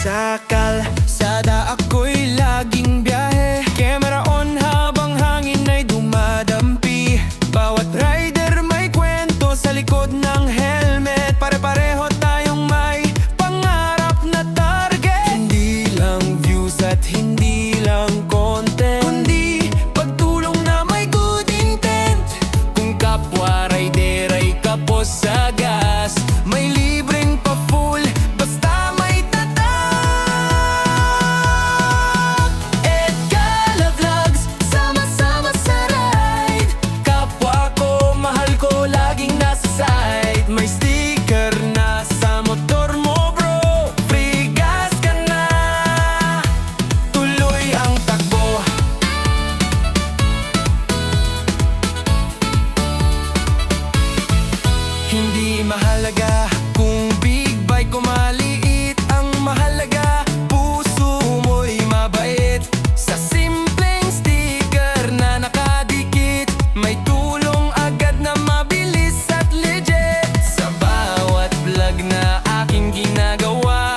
Sa kalsada ako'y laging biyahe, camera on habang hangin ay dumadampi. Bawat rider may kwento sa likod ng helmet. Pare-pareho tayong may pangarap na target. Hindi lang views at hindi lang content, kundi pagtulong na may good intent. Kung kapwa rider ay kapos sa gas, may libreng pa-full basta may tatak. Edgala Vlogs, sama-sama sa ride. Kapwa ko, mahal ko, laging nasa side. May sticker na sa motor mo bro, free gas ka na, tuloy ang takbo. Hindi mahalaga kung big bike o maliit, ang mahalaga puso mo'y mabait. Sa simpleng sticker na nakadikit, may tulong agad na mabilis at legit. Sa bawat vlog na aking ginagawa,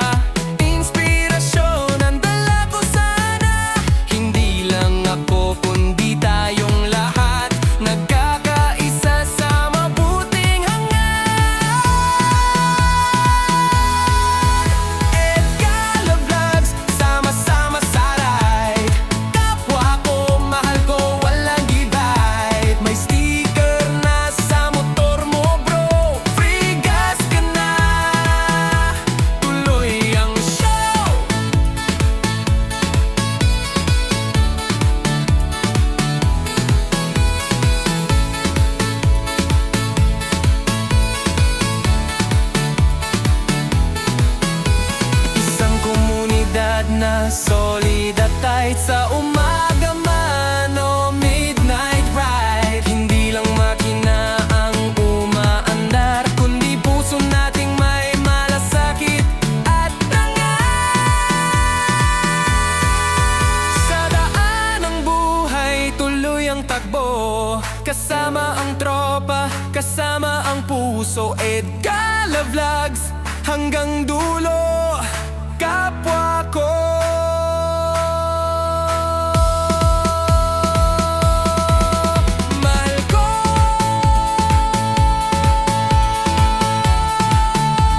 inspirasyon ang dala ko sana. Hindi lang ako kundi tayong lahat, nagkakaisa sa mabuting hangat. Edgala Vlogs, sama-sama sa ride. Kapwa ko, mahal ko, walang divide. May sticker na sa motor mo bro, free gas ka na, tuloy ang show. Isang komunidad na solid at tight, sa umaga man o midnight ride. Hindi lang makina ang umaandar, kundi puso nating may malasakit at angat. Sa daan ng buhay, tuloy ang takbo. Kasama ang tropa, kasama ang puso. Edgala Vlogs, hanggang dulo.